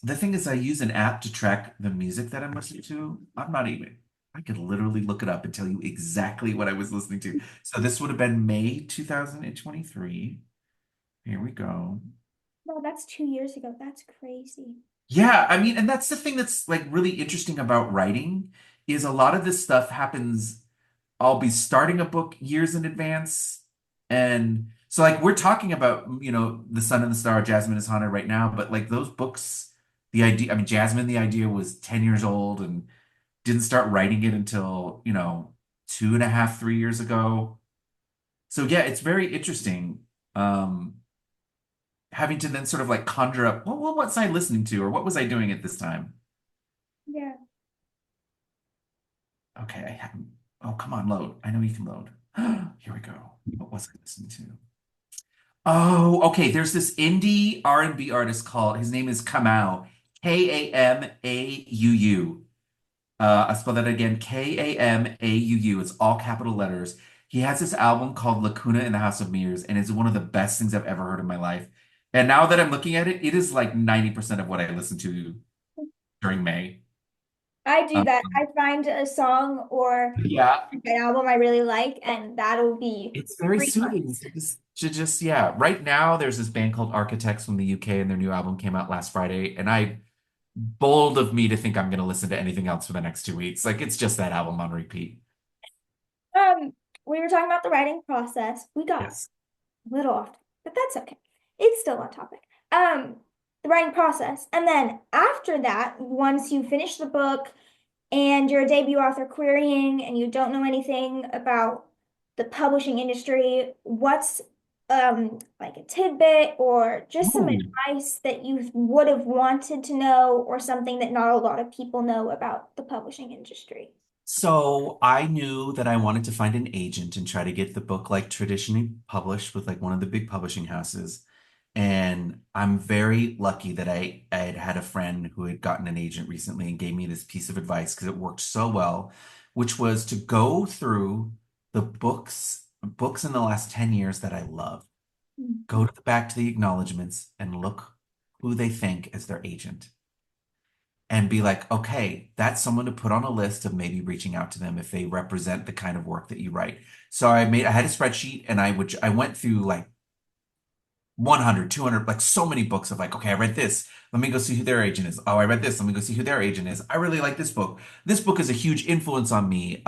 Speaker 2: The thing is, I use an app to track the music that I'm listening to. I'm not even, I could literally look it up and tell you exactly what I was listening to. So this would have been May 2023. Here we go.
Speaker 1: No, that's 2 years ago. That's crazy.
Speaker 2: Yeah, I mean, and that's the thing that's like really interesting about writing is a lot of this stuff happens. I'll be starting a book years in advance. And so like we're talking about, The Sun and the Star, Jasmine is Haunted right now, but like those books, the idea, I mean, Jasmine, the idea was 10 years old and didn't start writing it until, 2.5, 3 years ago. So yeah, it's very interesting. Having to then sort of like conjure up, well, what was I listening to or what was I doing at this time?
Speaker 1: Yeah.
Speaker 2: Okay, I haven't. Oh, come on, load. I know you can load. Here we go. What was I listening to? Oh, okay. There's this indie R&B artist called, his name is Kamau, Kamauu. I spell that again, Kamauu. It's all capital letters. He has this album called Lacuna in the House of Mirrors, and it's one of the best things I've ever heard in my life. And now that I'm looking at it, it is like 90% of what I listened to during May.
Speaker 1: I do
Speaker 2: Um,
Speaker 1: that. I find a song or
Speaker 2: yeah,
Speaker 1: an album I really like, and that'll be
Speaker 2: it's very
Speaker 1: 3 months.
Speaker 2: soothing yeah. Right now, there's this band called Architects from the UK, and their new album came out last Friday. And bold of me to think I'm going to listen to anything else for the next 2 weeks. Like it's just that album on repeat.
Speaker 1: Um, we were talking about the writing process. We got
Speaker 2: Yes.
Speaker 1: a little off, but that's okay. It's still on topic. Um, the writing process. And then after that, once you finish the book and you're a debut author querying and you don't know anything about the publishing industry, what's like a tidbit or just some
Speaker 2: Ooh.
Speaker 1: advice that you would have wanted to know or something that not a lot of people know about the publishing industry?
Speaker 2: So I knew that I wanted to find an agent and try to get the book like traditionally published with like one of the big publishing houses. And I'm very lucky that I had had a friend who had gotten an agent recently and gave me this piece of advice because it worked so well, which was to go through the books in the last 10 years that I love. Go to back to the acknowledgments and look who they think as their agent and be like, okay, that's someone to put on a list of maybe reaching out to them if they represent the kind of work that you write. So I had a spreadsheet and I went through like 100, 200, like so many books of like, okay, I read this. Let me go see who their agent is. Oh, I read this. Let me go see who their agent is. I really like this book. This book is a huge influence on me.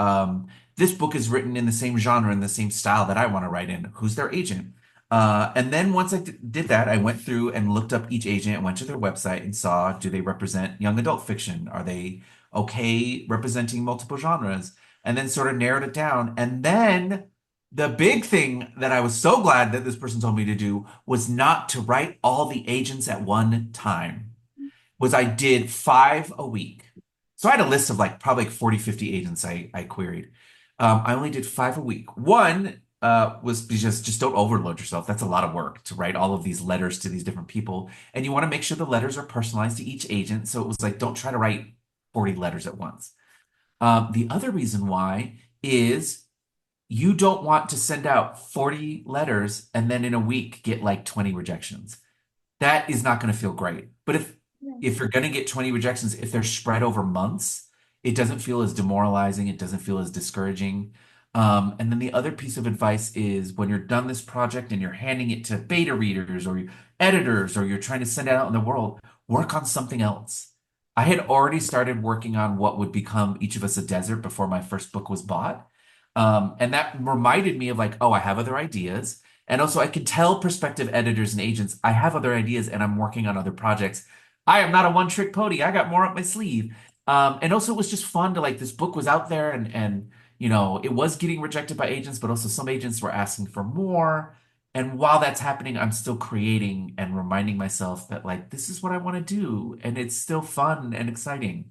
Speaker 2: This book is written in the same genre, in the same style that I want to write in. Who's their agent? And then once I did that, I went through and looked up each agent and went to their website and saw, do they represent young adult fiction? Are they okay representing multiple genres? And then sort of narrowed it down. And then the big thing that I was so glad that this person told me to do was not to write all the agents at one time. Was I did 5 a week. So I had a list of like probably like 40, 50 agents I queried. I only did 5 a week. One, was just don't overload yourself. That's a lot of work to write all of these letters to these different people, and you want to make sure the letters are personalized to each agent. So it was like, don't try to write 40 letters at once. The other reason why is you don't want to send out 40 letters and then in a week get like 20 rejections. That is not going to feel great. But
Speaker 1: Yeah.
Speaker 2: if you're going to get 20 rejections, if they're spread over months, it doesn't feel as demoralizing. It doesn't feel as discouraging. And then the other piece of advice is when you're done this project and you're handing it to beta readers or editors or you're trying to send it out in the world, work on something else. I had already started working on what would become Each of Us a Desert before my first book was bought. And that reminded me of like, oh, I have other ideas. And also, I can tell prospective editors and agents, I have other ideas and I'm working on other projects. I am not a one-trick pony. I got more up my sleeve. And also, it was just fun to like this book was out there and it was getting rejected by agents, but also some agents were asking for more. And while that's happening, I'm still creating and reminding myself that like this is what I want to do, and it's still fun and exciting.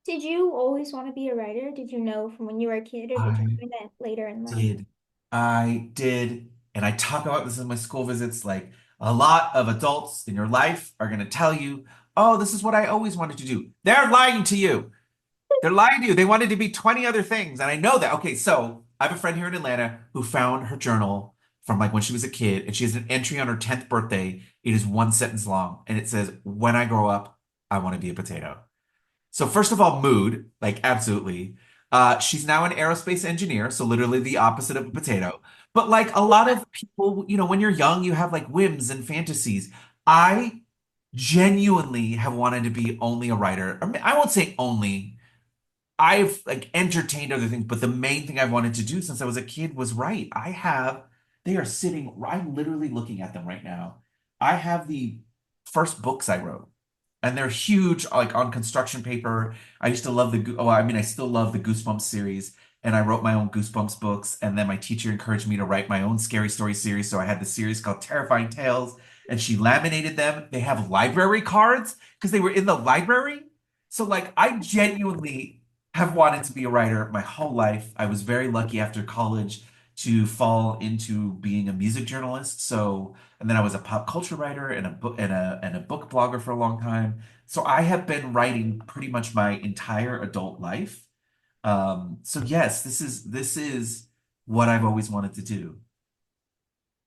Speaker 1: Did you always want to be a writer? Did you know from when you were a kid, or did you
Speaker 2: I
Speaker 1: find that later in life?
Speaker 2: did. I did. And I talk about this in my school visits. Like a lot of adults in your life are going to tell you, oh, this is what I always wanted to do. They're lying to you. They're lying to you. They wanted to be 20 other things. And I know that. Okay, so I have a friend here in Atlanta who found her journal from like when she was a kid, and she has an entry on her 10th birthday. It is one sentence long, and it says, when I grow up, I want to be a potato. So first of all, mood, like absolutely. She's now an aerospace engineer, so literally the opposite of a potato. But like a lot of people, when you're young, you have like whims and fantasies. I genuinely have wanted to be only a writer. I won't say only. I've like entertained other things, but the main thing I've wanted to do since I was a kid was write. They are sitting, I'm literally looking at them right now. I have the first books I wrote, and they're huge, like on construction paper. I used to love I mean, I still love the Goosebumps series, and I wrote my own Goosebumps books. And then my teacher encouraged me to write my own scary story series. So I had the series called Terrifying Tales, and she laminated them. They have library cards because they were in the library. So, like, I genuinely have wanted to be a writer my whole life. I was very lucky after college to fall into being a music journalist. So, and then I was a pop culture writer and a book and a book blogger for a long time. So I have been writing pretty much my entire adult life. So yes, this is what I've always wanted to do.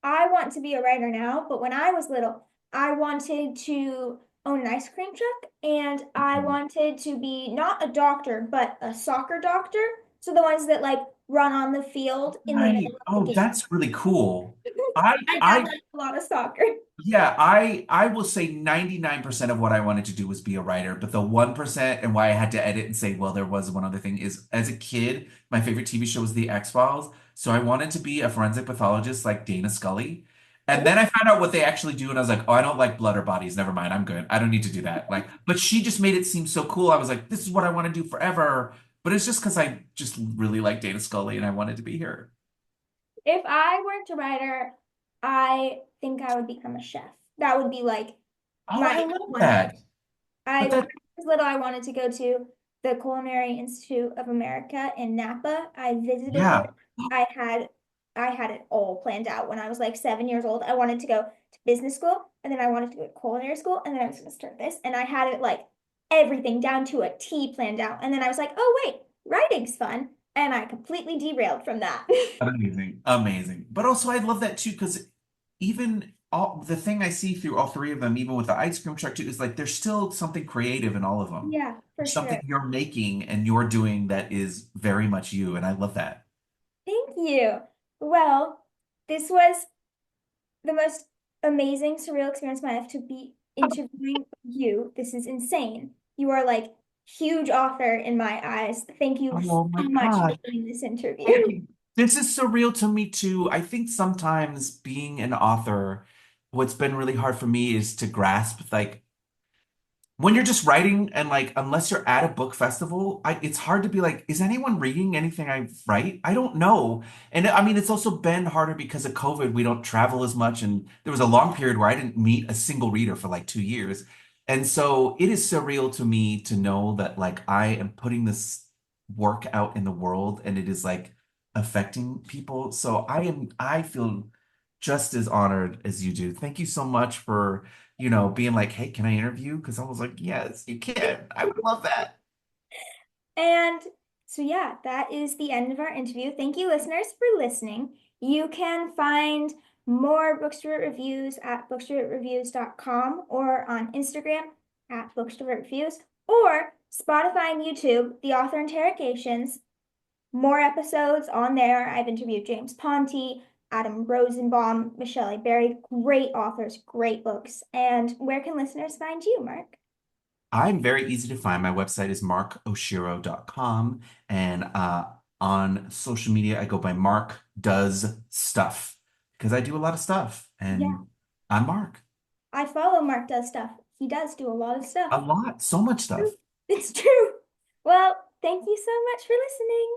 Speaker 1: I want to be a writer now, but when I was little, I wanted to own an ice cream truck and I wanted to be not a doctor, but a soccer doctor. So the ones that like run on the field in the
Speaker 2: Right.
Speaker 1: middle of the
Speaker 2: Oh,
Speaker 1: game.
Speaker 2: that's really cool. I
Speaker 1: My dad
Speaker 2: I
Speaker 1: likes a lot of soccer.
Speaker 2: Yeah, I will say 99% of what I wanted to do was be a writer, but the 1% and why I had to edit and say, well, there was one other thing is as a kid, my favorite TV show was The X-Files. So I wanted to be a forensic pathologist like Dana Scully. And then I found out what they actually do, and I was like, oh, I don't like blood or bodies. Never mind, I'm good. I don't need to do that. Like, but she just made it seem so cool. I was like, this is what I want to do forever. But it's just because I just really like Dana Scully and I wanted to be here.
Speaker 1: If I weren't a writer, I think I would become a chef. That would be like
Speaker 2: Oh,
Speaker 1: my
Speaker 2: I love
Speaker 1: one thing.
Speaker 2: that. But
Speaker 1: When
Speaker 2: that,
Speaker 1: I was little, I wanted to go to the Culinary Institute of America in Napa. I visited it.
Speaker 2: yeah.
Speaker 1: I had I had it all planned out when I was like 7 years old. I wanted to go to business school, and then I wanted to go to culinary school, and then I was going to start this, and I had it like everything down to a T planned out. And then I was like, oh wait, writing's fun, and I completely derailed from that.
Speaker 2: Amazing, amazing. But also, I love that too because even all the thing I see through all three of them, even with the ice cream truck too, is like there's still something creative in all of them.
Speaker 1: Yeah, for
Speaker 2: There's something
Speaker 1: sure.
Speaker 2: you're making and you're doing that is very much you, and I love that.
Speaker 1: Thank you. Well, this was the most amazing, surreal experience of my life to be interviewing you. This is insane. You are like huge author in my eyes. Thank you
Speaker 2: Oh my
Speaker 1: so much for
Speaker 2: gosh.
Speaker 1: doing this
Speaker 2: Thank
Speaker 1: interview.
Speaker 2: you. This is surreal to me too. I think sometimes being an author, what's been really hard for me is to grasp like when you're just writing and like unless you're at a book festival, it's hard to be like, is anyone reading anything I write? I don't know. And I mean, it's also been harder because of COVID. We don't travel as much, and there was a long period where I didn't meet a single reader for like 2 years. And so it is surreal to me to know that like I am putting this work out in the world, and it is like affecting people. So I feel just as honored as you do. Thank you so much for, being like, hey, can I interview? Because I was like, yes, you can. I would love that.
Speaker 1: And so, yeah, that is the end of our interview. Thank you, listeners, for listening. You can find more Bookstrovert reviews at bookstrovertreviews.com or on Instagram at Bookstrovert Reviews or Spotify and YouTube, the Author Interrogations. More episodes on there. I've interviewed James Ponti, Adam Rosenbaum, Michelle Berry, great authors, great books. And where can listeners find you, Mark?
Speaker 2: I'm very easy to find. My website is markoshiro.com. And on social media, I go by Mark Does Stuff because I do a lot of stuff.
Speaker 1: Yeah,
Speaker 2: And I'm Mark.
Speaker 1: I follow Mark Does Stuff. He does do a lot of stuff.
Speaker 2: A lot, so much stuff.
Speaker 1: It's true. Well, thank you so much for listening.